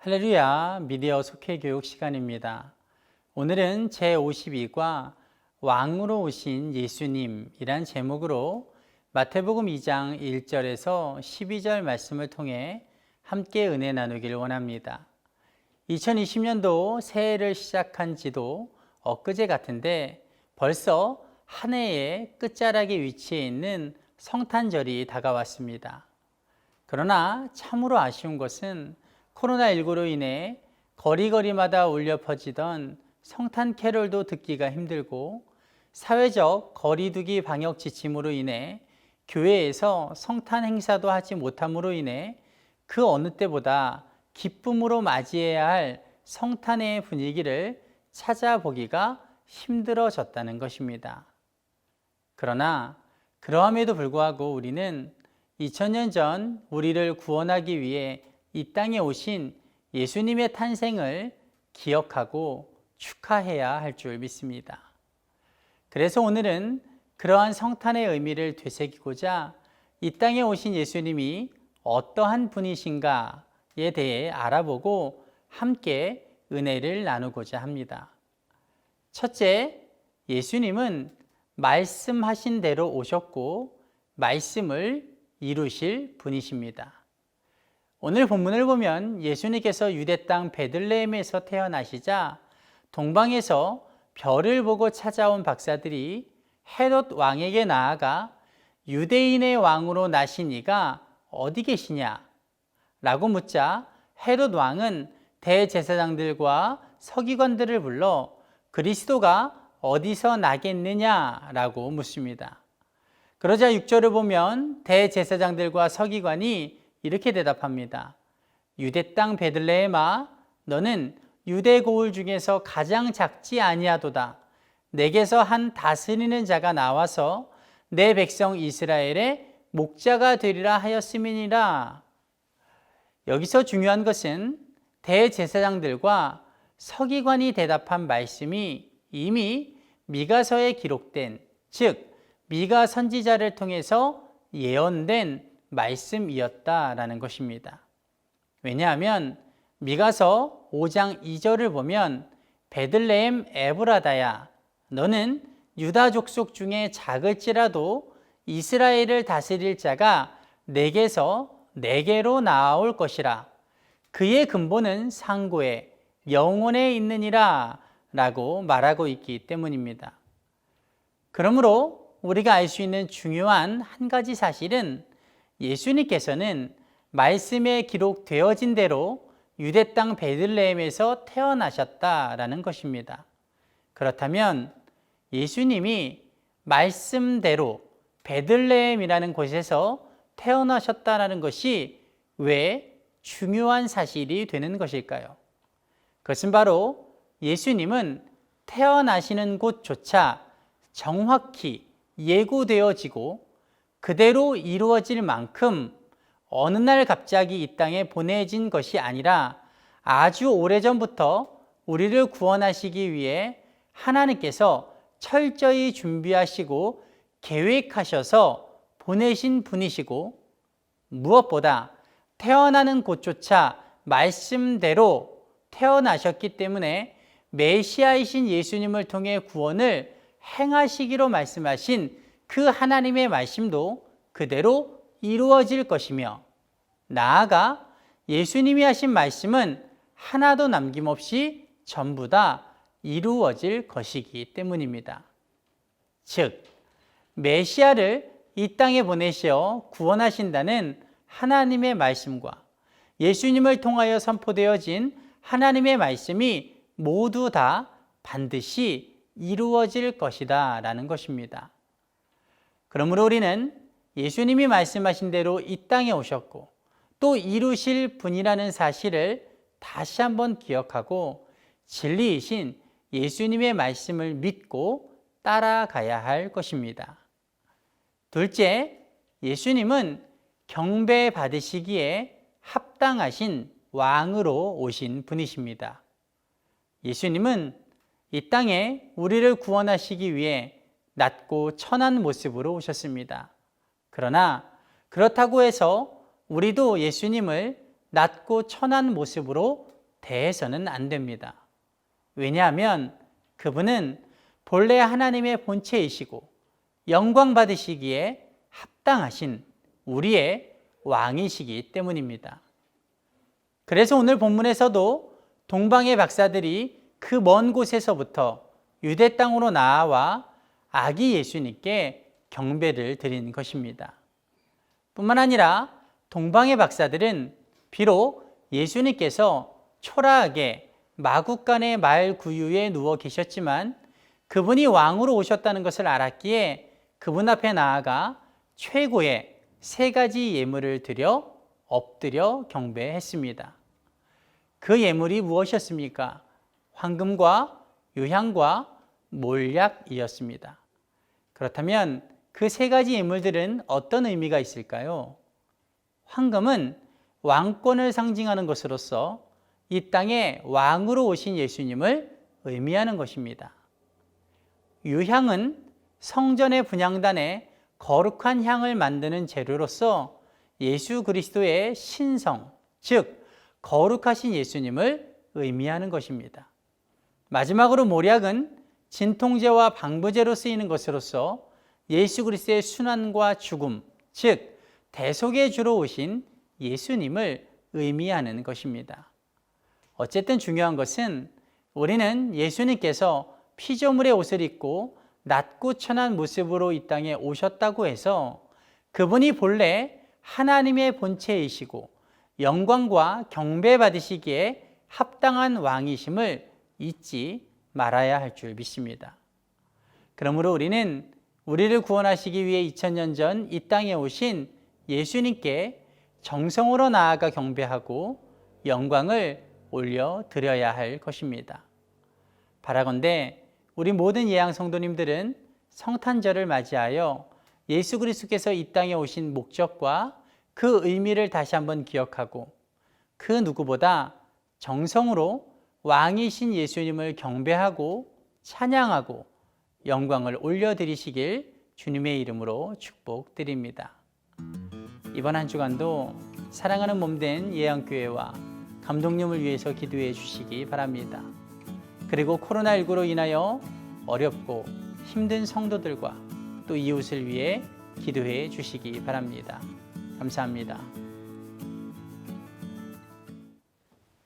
할렐루야, 미디어 속회교육 시간입니다. 오늘은 제52과 왕으로 오신 예수님이란 제목으로 마태복음 2장 1절에서 12절 말씀을 통해 함께 은혜 나누기를 원합니다. 2020년도 새해를 시작한 지도 엊그제 같은데 벌써 한 해의 끝자락에 위치해 있는 성탄절이 다가왔습니다. 그러나 참으로 아쉬운 것은 코로나19로 인해 거리마다 울려 퍼지던 성탄 캐롤도 듣기가 힘들고 사회적 거리두기 방역 지침으로 인해 교회에서 성탄 행사도 하지 못함으로 인해 그 어느 때보다 기쁨으로 맞이해야 할 성탄의 분위기를 찾아보기가 힘들어졌다는 것입니다. 그러나 그러함에도 불구하고 우리는 2000년 전 우리를 구원하기 위해 이 땅에 오신 예수님의 탄생을 기억하고 축하해야 할 줄 믿습니다. 그래서 오늘은 그러한 성탄의 의미를 되새기고자 이 땅에 오신 예수님이 어떠한 분이신가에 대해 알아보고 함께 은혜를 나누고자 합니다. 첫째, 예수님은 말씀하신 대로 오셨고 말씀을 이루실 분이십니다. 오늘 본문을 보면 예수님께서 유대 땅 베들레헴에서 태어나시자 동방에서 별을 보고 찾아온 박사들이 헤롯 왕에게 나아가 유대인의 왕으로 나신 이가 어디 계시냐? 라고 묻자 헤롯 왕은 대제사장들과 서기관들을 불러 그리스도가 어디서 나겠느냐? 라고 묻습니다. 그러자 6절을 보면 대제사장들과 서기관이 이렇게 대답합니다. 유대 땅 베들레헴아, 너는 유대 고을 중에서 가장 작지 아니하도다. 내게서 한 다스리는 자가 나와서 내 백성 이스라엘의 목자가 되리라 하였음이니라. 여기서 중요한 것은 대제사장들과 서기관이 대답한 말씀이 이미 미가서에 기록된, 즉 미가 선지자를 통해서 예언된 말씀이었다라는 것입니다. 왜냐하면 미가서 5장 2절을 보면 베들레헴 에브라다야, 너는 유다 족속 중에 작을지라도 이스라엘을 다스릴 자가 내게로 나올 것이라. 그의 근본은 상고에 영원에 있느니라 라고 말하고 있기 때문입니다. 그러므로 우리가 알 수 있는 중요한 한 가지 사실은 예수님께서는 말씀에 기록되어진 대로 유대 땅 베들레헴에서 태어나셨다라는 것입니다. 그렇다면 예수님이 말씀대로 베들레헴이라는 곳에서 태어나셨다라는 것이 왜 중요한 사실이 되는 것일까요? 그것은 바로 예수님은 태어나시는 곳조차 정확히 예고되어지고 그대로 이루어질 만큼 어느 날 갑자기 이 땅에 보내진 것이 아니라 아주 오래전부터 우리를 구원하시기 위해 하나님께서 철저히 준비하시고 계획하셔서 보내신 분이시고 무엇보다 태어나는 곳조차 말씀대로 태어나셨기 때문에 메시아이신 예수님을 통해 구원을 행하시기로 말씀하신 그 하나님의 말씀도 그대로 이루어질 것이며 나아가 예수님이 하신 말씀은 하나도 남김없이 전부 다 이루어질 것이기 때문입니다. 즉, 메시아를 이 땅에 보내시어 구원하신다는 하나님의 말씀과 예수님을 통하여 선포되어진 하나님의 말씀이 모두 다 반드시 이루어질 것이다 라는 것입니다. 그러므로 우리는 예수님이 말씀하신 대로 이 땅에 오셨고 또 이루실 분이라는 사실을 다시 한번 기억하고 진리이신 예수님의 말씀을 믿고 따라가야 할 것입니다. 둘째, 예수님은 경배받으시기에 합당하신 왕으로 오신 분이십니다. 예수님은 이 땅에 우리를 구원하시기 위해 낮고 천한 모습으로 오셨습니다. 그러나 그렇다고 해서 우리도 예수님을 낮고 천한 모습으로 대해서는 안 됩니다. 왜냐하면 그분은 본래 하나님의 본체이시고 영광 받으시기에 합당하신 우리의 왕이시기 때문입니다. 그래서 오늘 본문에서도 동방의 박사들이 그 먼 곳에서부터 유대 땅으로 나아와 아기 예수님께 경배를 드린 것입니다. 뿐만 아니라 동방의 박사들은 비록 예수님께서 초라하게 마구간의 말 구유에 누워 계셨지만 그분이 왕으로 오셨다는 것을 알았기에 그분 앞에 나아가 최고의 3가지 예물을 드려 엎드려 경배했습니다. 그 예물이 무엇이었습니까? 황금과 유향과 몰약이었습니다. 그렇다면 그 3가지 예물들은 어떤 의미가 있을까요? 황금은 왕권을 상징하는 것으로서 이 땅에 왕으로 오신 예수님을 의미하는 것입니다. 유향은 성전의 분향단에 거룩한 향을 만드는 재료로서 예수 그리스도의 신성, 즉 거룩하신 예수님을 의미하는 것입니다. 마지막으로 몰약은 진통제와 방부제로 쓰이는 것으로서 예수 그리스도의 순환과 죽음, 즉 대속의 주로 오신 예수님을 의미하는 것입니다. 어쨌든 중요한 것은 우리는 예수님께서 피조물의 옷을 입고 낮고 천한 모습으로 이 땅에 오셨다고 해서 그분이 본래 하나님의 본체이시고 영광과 경배 받으시기에 합당한 왕이심을 잊지 말아야 할 줄 믿습니다. 그러므로 우리는 우리를 구원하시기 위해 2000년 전 이 땅에 오신 예수님께 정성으로 나아가 경배하고 영광을 올려드려야 할 것입니다. 바라건대 우리 모든 예양 성도님들은 성탄절을 맞이하여 예수 그리스도께서 이 땅에 오신 목적과 그 의미를 다시 한번 기억하고 그 누구보다 정성으로 왕이신 예수님을 경배하고 찬양하고 영광을 올려드리시길 주님의 이름으로 축복드립니다. 이번 한 주간도 사랑하는 몸된 예양교회와 감독님을 위해서 기도해 주시기 바랍니다. 그리고 코로나19로 인하여 어렵고 힘든 성도들과 또 이웃을 위해 기도해 주시기 바랍니다. 감사합니다.